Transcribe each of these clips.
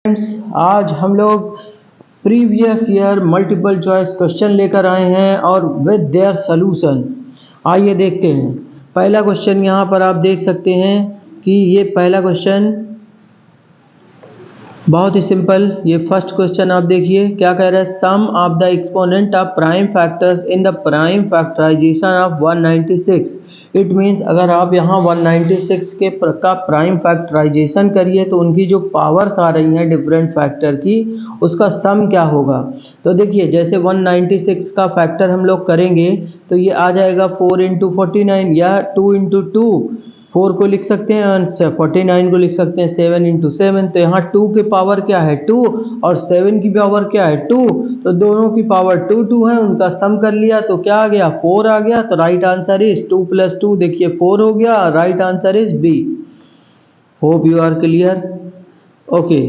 Friends, आज हम लोग previous year multiple choice question लेकर आए हैं और विद देयर सॉल्यूशन। आइए देखते हैं। पहला क्वेश्चन यहाँ पर आप देख सकते हैं कि ये पहला क्वेश्चन बहुत ही सिंपल। ये फर्स्ट क्वेश्चन आप देखिए क्या कह रहा है। Sum of the exponent of prime factors in the prime factorization of 196। It means अगर आप यहाँ 196 के का प्राइम फैक्टराइजेशन करिए तो उनकी जो पावर्स आ रही हैं डिफरेंट फैक्टर की, उसका सम क्या होगा। तो देखिए जैसे 196 का फैक्टर हम लोग करेंगे तो ये आ जाएगा 4 × 49 या 2 × 2। 4 को लिख सकते हैं और 49 को लिख सकते हैं 7 × 7। तो यहाँ 2 की पावर क्या है 2 और 7 की पावर क्या है 2। तो दोनों की पावर 2 2 है, उनका सम कर लिया तो क्या आ गया 4 आ गया। तो राइट आंसर इज 2 + 2 देखिए 4 हो गया। Right answer is B. Hope you are clear. Okay,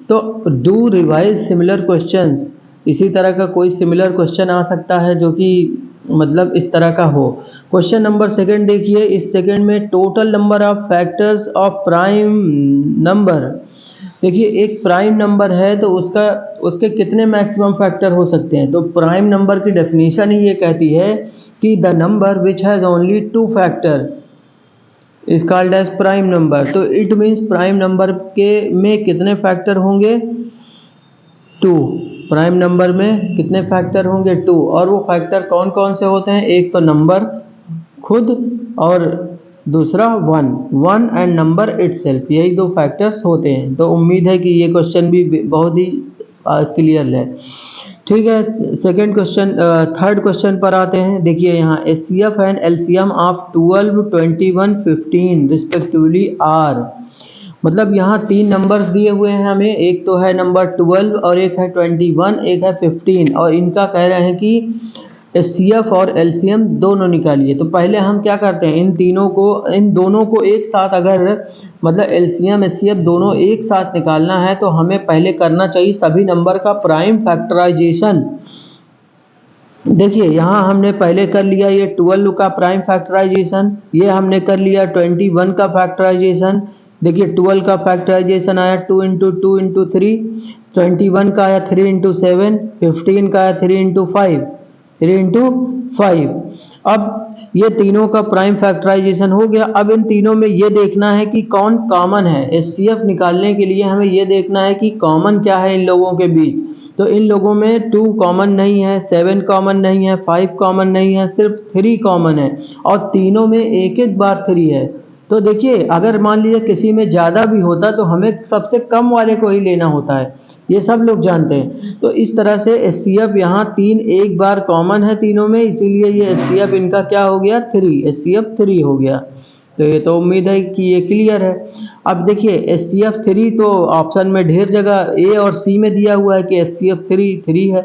तो डू रिवाइज सिमिलर क्वेश्चंस। इसी तरह का कोई सिमिलर क्वेश्चन आ सकता है जो कि मतलब इस तरह का हो। क्वेश्चन नंबर सेकंड देखिए। इस सेकंड में total number of factors of prime number. देखिए एक प्राइम नंबर है तो उसके कितने मैक्सिमम फैक्टर हो सकते हैं। तो प्राइम नंबर की डेफिनेशन ही ये कहती है कि the number which has only 2 factor is called as prime number. तो इट मीन्स प्राइम नंबर के में कितने फैक्टर होंगे 2। प्राइम नंबर में कितने फैक्टर होंगे 2। और वो फैक्टर कौन कौन से होते हैं, एक तो नंबर खुद और दूसरा 1 एंड नंबर इटसेल्फ, यही 2 फैक्टर्स होते हैं। तो उम्मीद है कि ये क्वेश्चन भी बहुत ही क्लियर है। ठीक है, सेकंड क्वेश्चन थर्ड क्वेश्चन पर आते हैं। देखिए यहाँ HCF and LCM of 12, 21, 15 respectively are. मतलब यहाँ 3 नंबर्स दिए हुए हैं हमें, एक तो है नंबर 12 और एक है 21, एक है 15 और इनका कह रहे हैं कि HCF और LCM दोनों निकालिए। तो पहले हम क्या करते हैं, इन दोनों को एक साथ अगर मतलब LCM HCF दोनों एक साथ निकालना है तो हमें पहले करना चाहिए सभी नंबर का प्राइम फैक्टराइजेशन। देखिए यहाँ हमने पहले कर लिया ये 12 का प्राइम फैक्टराइजेशन, ये हमने कर लिया 21 का फैक्टराइजेशन। देखिए 12 का फैक्टराइजेशन आया 2 × 2 × 3, 21 का आया 3 × 7, 15 का आया 3 × 5, 3 × 5। अब ये तीनों का प्राइम फैक्टराइजेशन हो गया। अब इन तीनों में ये देखना है कि कौन कॉमन है। HCF निकालने के लिए हमें ये देखना है कि कॉमन क्या है इन लोगों के बीच। तो इन लोगों में 2 कॉमन नहीं है, 7 कॉमन नहीं है, 5 कॉमन नहीं है, सिर्फ 3 कॉमन है और तीनों में एक एक बार 3 है। तो देखिए अगर मान लीजिए किसी में ज़्यादा भी होता तो हमें सबसे कम वाले को ही लेना होता है, ये सब लोग जानते हैं। तो इस तरह से HCF यहाँ 3 एक बार कॉमन है तीनों में, इसीलिए ये HCF इनका क्या हो गया 3, HCF 3 हो गया। तो ये तो उम्मीद है कि ये क्लियर है। अब देखिए HCF 3 तो ऑप्शन में ढेर जगह A और C में दिया हुआ है कि HCF 3 है।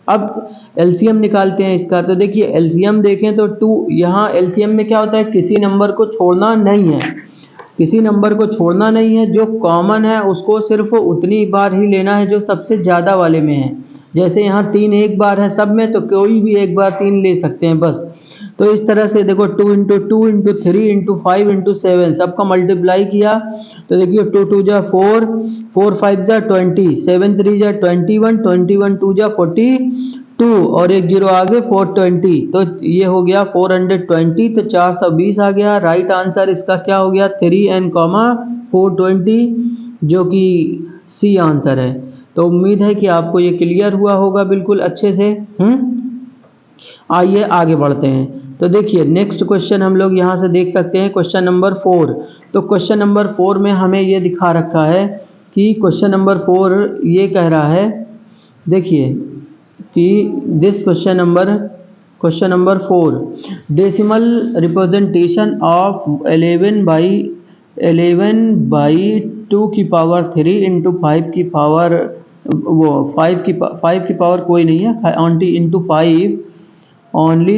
अब LCM निकालते हैं इसका। तो देखिए LCM देखें तो 2, यहाँ LCM में क्या होता है किसी नंबर को छोड़ना नहीं है, किसी नंबर को छोड़ना नहीं है। जो कॉमन है उसको सिर्फ उतनी बार ही लेना है जो सबसे ज़्यादा वाले में है। जैसे यहाँ 3 एक बार है सब में तो कोई भी एक बार 3 ले सकते हैं बस। तो इस तरह से देखो 2 × 2 × 3 × 5 × 7 सबका मल्टीप्लाई किया तो देखिए 2 2 जा 4, 4 5 जा 20, 7 3 जा 21, 21 2 जा 42 और एक 0 आगे 420। तो ये हो गया 420, तो 420 आ गया। राइट आंसर इसका क्या हो गया 3n, 420 जो कि सी आंसर है। तो उम्मीद है कि आपको ये क्लियर हुआ होगा बिल्कुल अच्छे से। आइए आगे बढ़ते हैं। तो देखिए नेक्स्ट क्वेश्चन हम लोग यहाँ से देख सकते हैं क्वेश्चन नंबर 4। तो क्वेश्चन नंबर 4 में हमें ये दिखा रखा है कि क्वेश्चन नंबर 4 ये कह रहा है, देखिए कि this question number 4 decimal representation of 11/2 की पावर 3 × 5 की पावर, वो 5 की पावर कोई नहीं है, ओनली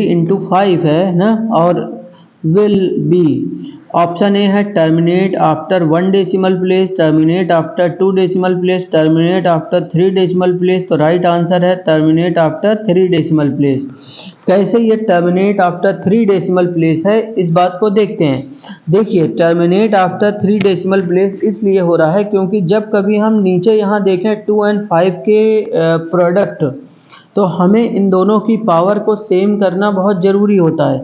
इंटू 5 है ना, और विल बी ऑप्शन ए है terminate after 1 decimal place, terminate after 2 decimal place, terminate after 3 decimal place. तो राइट आंसर है टर्मिनेट आफ्टर 3 डेसिमल प्लेस। कैसे ये टर्मिनेट आफ्टर 3 डेसिमल प्लेस है, इस बात को देखते हैं। देखिए टर्मिनेट आफ्टर 3 डेसिमल प्लेस इसलिए हो रहा है क्योंकि जब कभी हम नीचे यहाँ देखें 2 और 5 के प्रोडक्ट, तो हमें इन दोनों की पावर को सेम करना बहुत ज़रूरी होता है।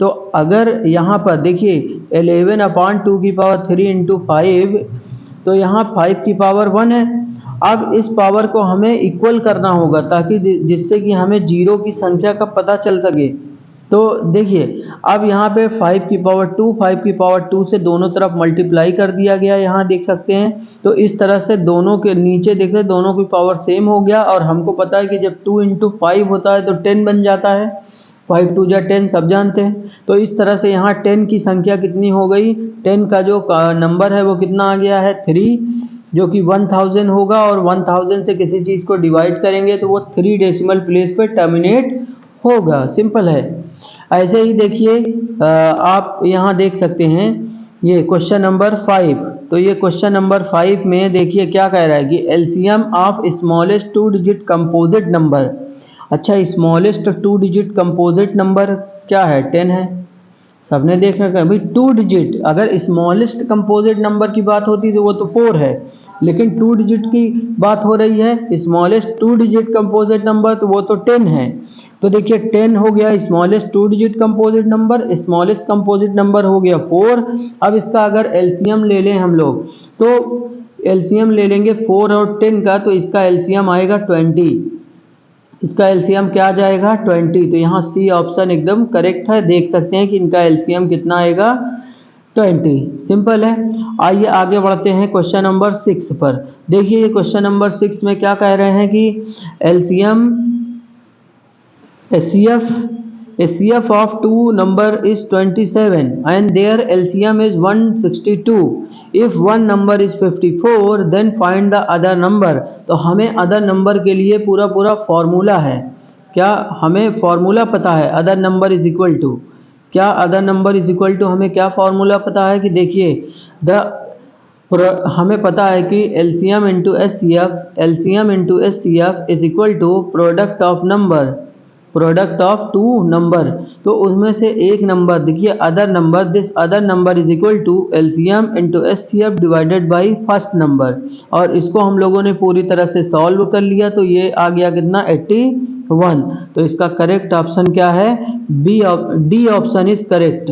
तो अगर यहाँ पर देखिए 11/2 की पावर 3 इंटू 5, तो यहाँ 5 की पावर 1 है। अब इस पावर को हमें इक्वल करना होगा ताकि जिससे कि हमें जीरो की संख्या का पता चल सके। तो देखिए अब यहाँ पे 5 की पावर 2, 5 की पावर 2 से दोनों तरफ मल्टीप्लाई कर दिया गया, यहाँ देख सकते हैं। तो इस तरह से दोनों के नीचे देखें दोनों की पावर सेम हो गया, और हमको पता है कि जब 2 इंटू 5 होता है तो 10 बन जाता है। 5 2 जा 10 सब जानते हैं। तो इस तरह से यहाँ 10 की संख्या कितनी हो गई, 10 का जो नंबर है वो कितना आ गया है 3, जो कि 1000 होगा, और 1000 से किसी चीज़ को डिवाइड करेंगे तो वो 3 डेसिमल प्लेस पे टर्मिनेट होगा। सिंपल है। ऐसे ही देखिए आप यहाँ देख सकते हैं ये क्वेश्चन नंबर 5। तो ये क्वेश्चन नंबर 5 में देखिए क्या कह रहा है कि LCM of smallest 2 digit composite number. अच्छा, स्मॉलेस्ट 2 डिजिट कंपोजिट नंबर क्या है, 10 है। सबने देखा कि भाई 2 डिजिट, अगर स्मॉलेस्ट कंपोजिट नंबर की बात होती तो वो तो 4 है, लेकिन 2 डिजिट की बात हो रही है, स्मॉलेस्ट 2 डिजिट कंपोजिट नंबर, तो वो तो 10 है। तो देखिए 10 हो गया smallest 2 digit composite number, smallest composite number हो गया 4। अब इसका अगर एलसीएम ले लें हम लोग, तो एलसीएम ले लेंगे 4 और 10 का, तो इसका एलसीएम आएगा 20। इसका एलसीएम क्या आ जाएगा 20। तो यहाँ सी ऑप्शन एकदम करेक्ट है। देख सकते हैं कि इनका एलसीएम कितना आएगा 20। सिंपल है। आइए आगे बढ़ते हैं क्वेश्चन नंबर 6 पर। देखिए क्वेश्चन नंबर 6 में क्या कह रहे हैं कि LCM HCF of two number is 27 and their LCM is 162. If one number is 54 then find the other number। तो हमें अदर नंबर के लिए पूरा फॉर्मूला है। क्या हमें फॉर्मूला पता है, other number is equal to, क्या other number is equal to, हमें क्या फॉर्मूला पता है कि देखिए हमें पता है कि LCM into SCF is equal to product of number, product of 2 number. तो उसमें से एक नंबर देखिए other number, this other number is equal to LCM into SCF divided by first number. और इसको हम लोगों ने पूरी तरह से सॉल्व कर लिया, तो ये आ गया कितना 81। तो इसका करेक्ट ऑप्शन क्या है, D option is correct.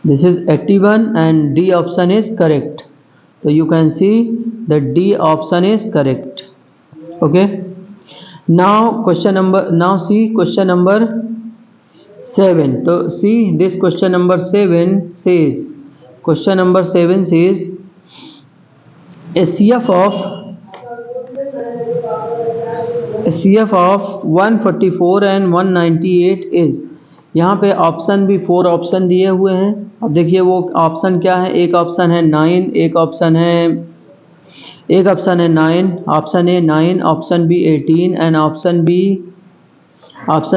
This is 81 and D option is correct. तो you can see the D option is correct. Okay, now see question number 7। तो see this question number 7 says, question number 7 says HCF of 144 and 198 is। यहाँ पे option भी 4 option दिए हुए हैं। अब देखिए वो ऑप्शन क्या है, एक ऑप्शन है 9, एक ऑप्शन है 9, option A 9, option B 18 and option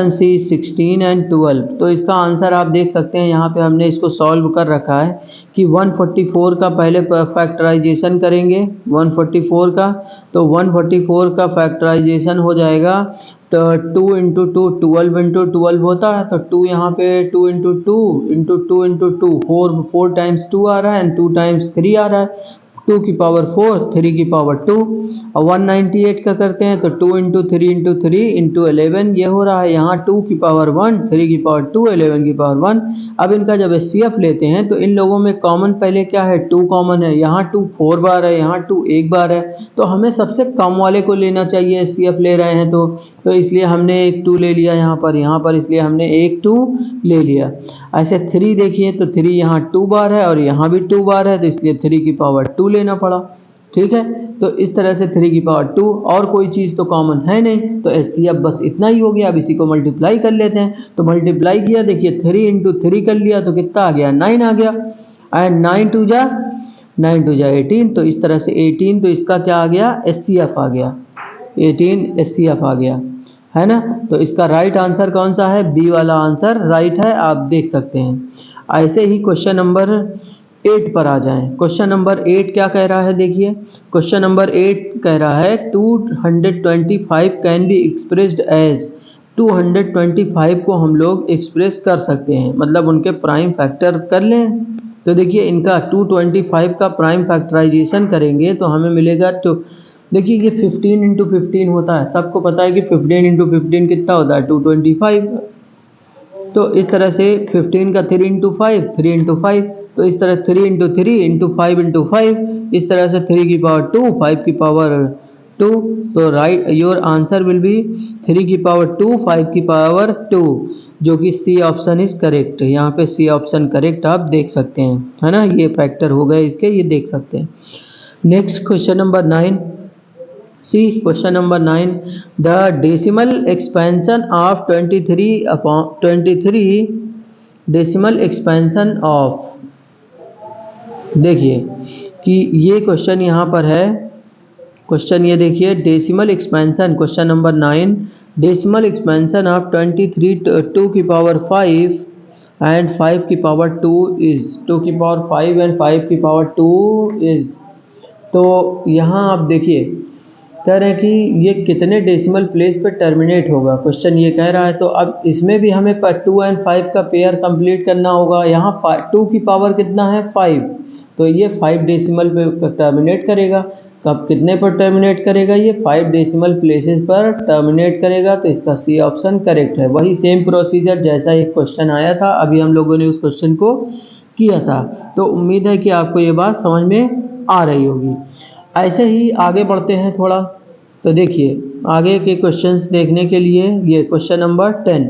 C 16 and 12। तो इसका आंसर आप देख सकते हैं, यहाँ पे हमने इसको सॉल्व कर रखा है कि 144 का पहले फैक्टराइजेशन करेंगे 144 का। तो 144 का फैक्टराइजेशन हो जाएगा तो 2 इंटू 2 12 इंटू 12 होता है। तो 2 यहाँ पे 2 इंटू 2 इंटू 2 इंटू 2 4 टाइम्स 2 आ रहा है एंड 2 टाइम्स 3 आ रहा है। 2 की पावर 4, 3 की पावर 2। और 198 का करते हैं तो 2 इंटू 3 इंटू 3 इंटू 11 ये हो रहा है। यहाँ 2 की पावर 1, 3 की पावर 2, 11 की पावर 1। अब इनका जब HCF लेते हैं तो इन लोगों में कॉमन पहले क्या है, 2 कॉमन है। यहाँ 2 4 बार है, यहाँ 2 1 बार है। तो हमें सबसे कम वाले को लेना चाहिए, HCF ले रहे हैं तो इसलिए हमने एक 2 ले लिया यहाँ पर इसलिए हमने एक 2 ले लिया। ऐसे 3 देखिए तो 3 यहाँ 2 बार है और यहाँ भी 2 बार है, तो इसलिए 3 की पावर 2 लेना पड़ा। ठीक है, तो इस तरह से 3 की पावर 2 और कोई चीज़ तो कॉमन है नहीं, तो HCF बस इतना ही हो गया। अब इसी को मल्टीप्लाई कर लेते हैं। तो मल्टीप्लाई किया, देखिए 3 इंटू 3 कर लिया तो कितना आ गया 9 आ गया। एंड 9 टू जा 18। तो इस तरह से 18, तो इसका क्या आ गया HCF आ गया, 18 HCF आ गया, है ना। तो इसका राइट आंसर कौन सा है, बी वाला आंसर राइट है, आप देख सकते हैं। ऐसे ही क्वेश्चन नंबर 8 पर आ जाएं। क्वेश्चन नंबर 8 क्या कह रहा है, देखिए क्वेश्चन नंबर 8 कह रहा है 225 कैन बी एक्सप्रेस्ड एज, 225 को हम लोग एक्सप्रेस कर सकते हैं, मतलब उनके प्राइम फैक्टर कर लें। तो देखिए इनका 225 का प्राइम फैक्टराइजेशन करेंगे तो हमें मिलेगा, तो देखिए ये 15 इंटू 15 होता है, सबको पता है कि 15 इंटू 15 कितना होता है 225। तो इस तरह से 15 का 3 इंटू 5 3 इंटू 5, तो इस तरह 3 इंटू 3 इंटू 5 इंटू 5, इस तरह से 3 की पावर 2 5 की पावर 2। तो right your answer will be 3 की पावर 2 5 की पावर 2, जो कि सी ऑप्शन इज करेक्ट। यहाँ पे सी ऑप्शन करेक्ट आप देख सकते हैं, है ना, ये फैक्टर हो गए इसके, ये देख सकते हैं। Next question number 9, see question number 9, the decimal expansion of 23 decimal expansion of, देखिए कि ये क्वेश्चन यहाँ पर है, क्वेश्चन ये देखिए decimal expansion, question number 9, decimal expansion of 23 2 की पावर 5 एंड 5 की पावर 2 इज, 2 की पावर 5 एंड 5 की पावर 2 इज। तो यहाँ आप देखिए कह रहे हैं कि ये कितने डेसिमल प्लेस पे टर्मिनेट होगा, क्वेश्चन ये कह रहा है। तो अब इसमें भी हमें 2 एंड 5 का पेयर कंप्लीट करना होगा। यहाँ 2 की पावर कितना है 5, तो ये 5 डेसिमल पे टर्मिनेट करेगा। कब कितने पर टर्मिनेट करेगा, ये 5 डेसिमल प्लेसेस पर टर्मिनेट करेगा। तो इसका सी ऑप्शन करेक्ट है। वही सेम प्रोसीजर जैसा एक क्वेश्चन आया था, अभी हम लोगों ने उस क्वेश्चन को किया था। तो उम्मीद है कि आपको ये बात समझ में आ रही होगी। ऐसे ही आगे बढ़ते हैं थोड़ा, तो देखिए आगे के क्वेश्चंस देखने के लिए ये question number 10,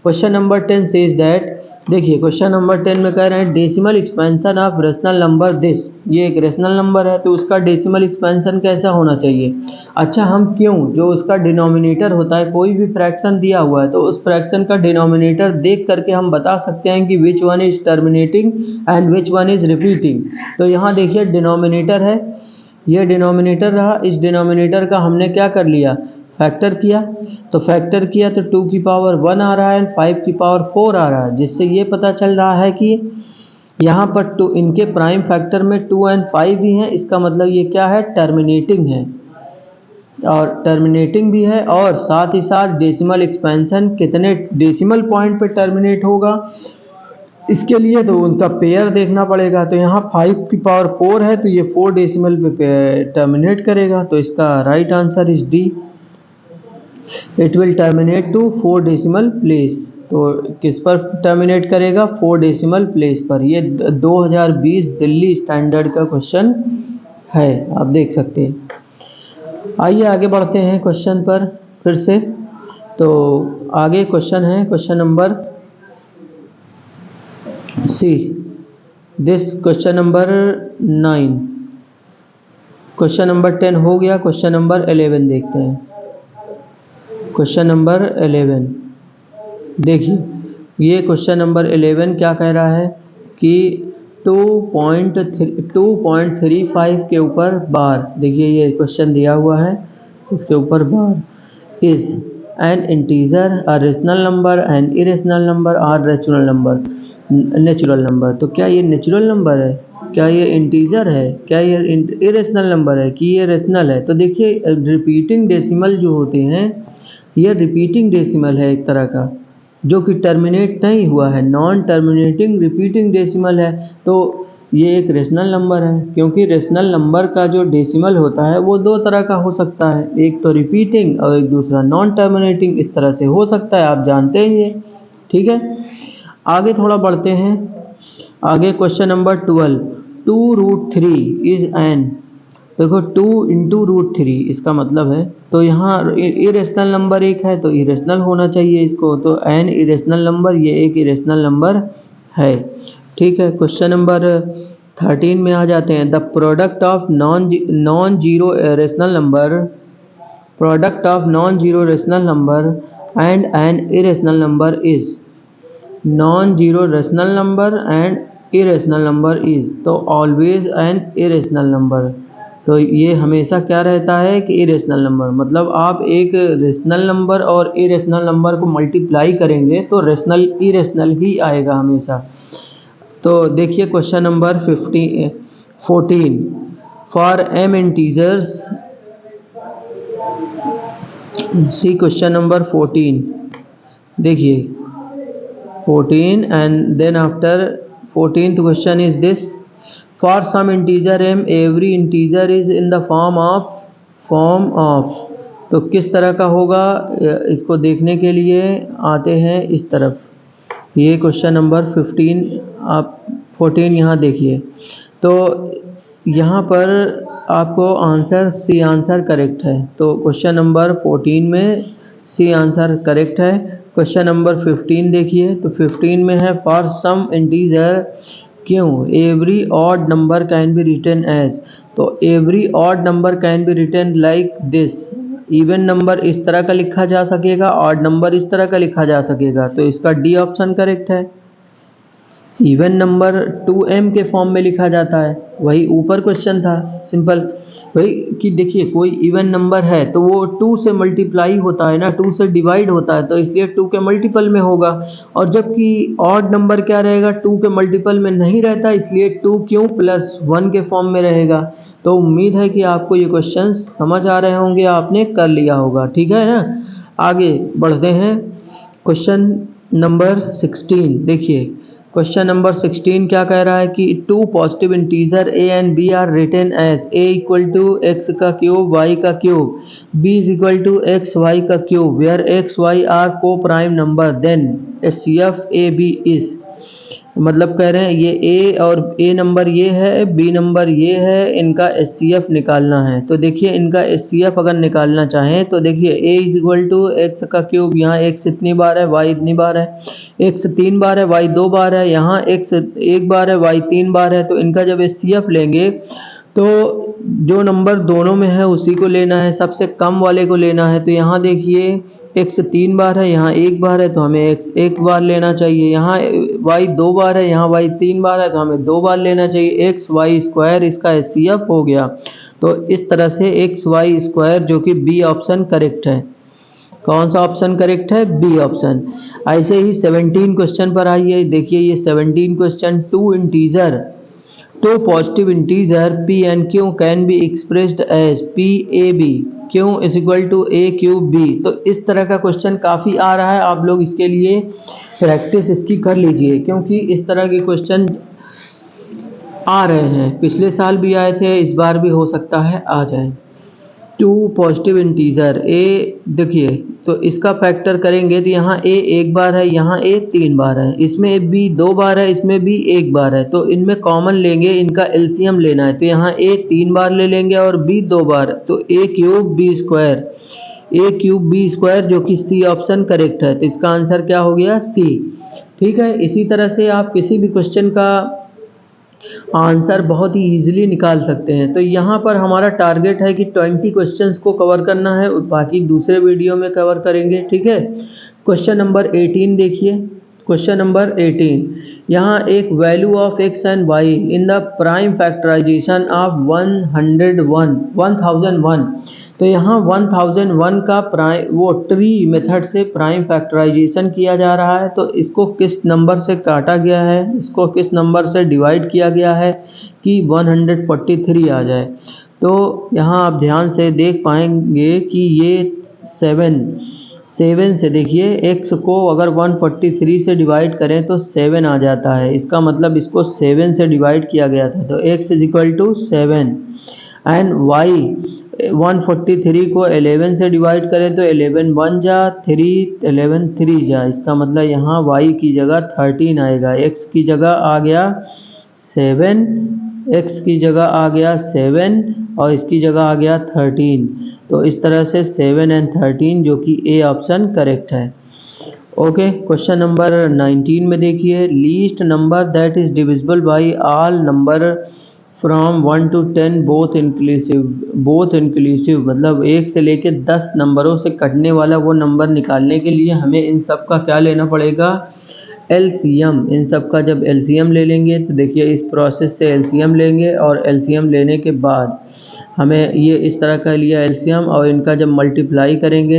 question number 10 says that, देखिए क्वेश्चन नंबर 10 में कह रहे हैं decimal expansion of rational number this, ये एक रेशनल नंबर है तो उसका डेसिमल एक्सपेंशन कैसा होना चाहिए। अच्छा हम क्यों, जो उसका डिनोमिनेटर होता है, कोई भी फ्रैक्शन दिया हुआ है तो उस फ्रैक्शन का डिनोमिनेटर देख करके हम बता सकते हैं कि which one is terminating and which one is repeating. तो यहाँ देखिए डिनोमिनेटर है, ये डिनोमिनेटर रहा, इस डिनोमिनेटर का हमने क्या कर लिया, फैक्टर किया। तो फैक्टर किया तो 2 की पावर 1 आ रहा है एंड 5 की पावर 4 आ रहा है, जिससे ये पता चल रहा है कि यहाँ पर 2 इनके प्राइम फैक्टर में 2 एंड 5 ही हैं। इसका मतलब ये क्या है, टर्मिनेटिंग है, और टर्मिनेटिंग भी है, और साथ ही साथ डेसिमल एक्सपेंशन कितने डेसिमल पॉइंट पे टर्मिनेट होगा, इसके लिए तो उनका पेयर देखना पड़ेगा। तो यहाँ 5 की पावर 4 है तो ये 4 डेसिमल पे टर्मिनेट करेगा। तो इसका right answer is D, it will terminate to 4 decimal place. तो किस पर टर्मिनेट करेगा, 4 डेसिमल प्लेस पर। ये 2020 दिल्ली स्टैंडर्ड का क्वेश्चन है, आप देख सकते हैं। आइए आगे बढ़ते हैं क्वेश्चन पर फिर से। तो आगे क्वेश्चन है question number C, this question number 9, question number 10 हो गया। क्वेश्चन नंबर 11 देखते हैं। क्वेश्चन नंबर 11 देखिए, ये क्वेश्चन नंबर 11 क्या कह रहा है कि 2.35 के ऊपर बार, देखिए ये क्वेश्चन दिया हुआ है, इसके ऊपर bar is an integer, a rational number, an irrational number, or natural number. तो क्या ये नेचुरल नंबर है, क्या ये इंटीजर है, क्या ये इरेशनल नंबर है, कि ये रेशनल है। तो देखिए रिपीटिंग डेसिमल जो होते हैं, ये रिपीटिंग डेसिमल है एक तरह का, जो कि टर्मिनेट नहीं हुआ है, नॉन टर्मिनेटिंग रिपीटिंग डेसिमल है। तो ये एक रेशनल नंबर है, क्योंकि रेशनल नंबर का जो डेसिमल होता है वो दो तरह का हो सकता है, एक तो रिपीटिंग और एक दूसरा नॉन टर्मिनेटिंग, इस तरह से हो सकता है, आप जानते ही हैं। ठीक है, आगे थोड़ा बढ़ते हैं। आगे क्वेश्चन नंबर 12, 2√3 इज एन, देखो 2 इंटू √3 इसका मतलब है, तो यहाँ इरेशनल नंबर एक है तो इरेशनल होना चाहिए इसको, तो एन इरेशनल नंबर, ये एक इरेशनल नंबर है। ठीक है, क्वेश्चन नंबर 13 में आ जाते हैं। The product of non zero rational number, product of non zero rational number and N irrational number is, non zero rational number and irrational number is, तो always an irrational number. तो ये हमेशा क्या रहता है कि इरेशनल नंबर, मतलब आप एक रेशनल नंबर और इरेशनल नंबर को मल्टीप्लाई करेंगे तो रेशनल इरेशनल ही आएगा हमेशा। तो देखिए question number 14 for m integers. See question number 14 देखिए 14 and then after 14th question is this, for some integer m every integer is in the form of। तो किस तरह का होगा इसको देखने के लिए आते हैं इस तरफ। ये क्वेश्चन नंबर 15 आप 14 यहाँ देखिए। तो यहाँ पर आपको आंसर सी आंसर करेक्ट है। तो क्वेश्चन नंबर 14 में सी आंसर करेक्ट है। क्वेश्चन नंबर 15 देखिए। तो 15 में है for some integer q every odd number can be written as. तो every odd number can be written like this. Even number इस तरह का लिखा जा सकेगा, ऑड नंबर इस तरह का लिखा जा सकेगा। तो इसका डी ऑप्शन करेक्ट है। इवन नंबर 2m के फॉर्म में लिखा जाता है, वही ऊपर क्वेश्चन था सिंपल। वही कि देखिए कोई इवन नंबर है तो वो 2 से मल्टीप्लाई होता है ना, 2 से डिवाइड होता है, तो इसलिए 2 के मल्टीपल में होगा। और जबकि ऑड नंबर क्या रहेगा, 2 के मल्टीपल में नहीं रहता, इसलिए 2 क्यों +1 के फॉर्म में रहेगा। तो उम्मीद है कि आपको ये क्वेश्चन समझ आ रहे होंगे, आपने कर लिया होगा। ठीक है ना, आगे बढ़ते हैं। क्वेश्चन नंबर 16 देखिए। क्वेश्चन नंबर 16 क्या कह रहा है कि two positive integer a and b are written as a equal to x का क्यूब y का cube, b is equal to x y का cube, where x y are coprime number, then HCF a b is. मतलब कह रहे हैं ये a और a number ये है, b नंबर ये है, इनका HCF निकालना है। तो देखिए इनका HCF अगर निकालना चाहें तो देखिए a is equal to x का क्यूब, यहाँ x इतनी बार है, y इतनी बार है, x 3 बार है, y 2 बार है, यहाँ x 1 बार है, y 3 बार है। तो इनका जब HCF लेंगे तो जो नंबर दोनों में है उसी को लेना है, सबसे कम वाले को लेना है। तो यहाँ देखिए x 3 बार है, यहाँ 1 बार है, तो हमें x 1 बार लेना चाहिए। यहाँ y 2 बार है, यहाँ y 3 बार है, तो हमें 2 बार लेना चाहिए। एक्स वाई स्क्वायर इसका HCF हो गया। तो इस तरह से एक्स वाई स्क्वायर जो कि बी ऑप्शन करेक्ट है। कौन सा ऑप्शन करेक्ट है, बी ऑप्शन। ऐसे ही 17 क्वेश्चन पर आइए। देखिए ये 17 question two positive integer p and q can be expressed as p a b q is equal to a cube b। तो इस तरह का क्वेश्चन काफ़ी आ रहा है, आप लोग इसके लिए प्रैक्टिस इसकी कर लीजिए, क्योंकि इस तरह के क्वेश्चन आ रहे हैं। पिछले साल भी आए थे, इस बार भी हो सकता है आ जाए। टू पॉजिटिव इंटीजर a देखिए, तो इसका फैक्टर करेंगे तो यहाँ a 1 बार है, यहाँ a 3 बार है, इसमें b 2 बार है, इसमें b 1 बार है। तो इनमें कॉमन लेंगे, इनका एलसीएम लेना है। तो यहाँ a 3 बार ले लेंगे और b 2 बार, तो a क्यूब b स्क्वायर जो कि सी ऑप्शन करेक्ट है। तो इसका आंसर क्या हो गया, सी। ठीक है, इसी तरह से आप किसी भी क्वेश्चन का आंसर बहुत ही इजीली निकाल सकते हैं। तो यहाँ पर हमारा टारगेट है कि 20 क्वेश्चंस को कवर करना है, बाकी दूसरे वीडियो में कवर करेंगे। ठीक है, क्वेश्चन नंबर 18 देखिए। क्वेश्चन नंबर 18, यहाँ एक value of x and y in the prime factorization of 1001। तो यहाँ 1001 का प्राइम वो ट्री मेथड से प्राइम फैक्टराइजेशन किया जा रहा है। तो इसको किस नंबर से काटा गया है, इसको किस नंबर से डिवाइड किया गया है कि 143 आ जाए। तो यहाँ आप ध्यान से देख पाएंगे कि ये 7 से देखिए x को अगर 143 से डिवाइड करें तो 7 आ जाता है। इसका मतलब इसको 7 से डिवाइड किया गया था। तो x is equal to 7 and y 143 को 11 से डिवाइड करें तो 11 1 जा 3 11 3 जा। इसका मतलब यहाँ y की जगह 13 आएगा, x की जगह आ गया 7, x की जगह आ गया 7 और इसकी जगह आ गया 13। तो इस तरह से 7 एंड 13 जो कि ए ऑप्शन करेक्ट है। ओके, क्वेश्चन नंबर 19 में देखिए, least number that is divisible by all number from 1 to 10 both inclusive मतलब 1 से लेके 10 नंबरों से कटने वाला वो नंबर निकालने के लिए हमें इन सब का क्या लेना पड़ेगा, एलसीएम। इन सब का जब एलसीएम ले लेंगे तो देखिए इस प्रोसेस से एलसीएम लेंगे और एलसीएम लेने के बाद हमें ये इस तरह का लिया एलसीएम और इनका जब मल्टीप्लाई करेंगे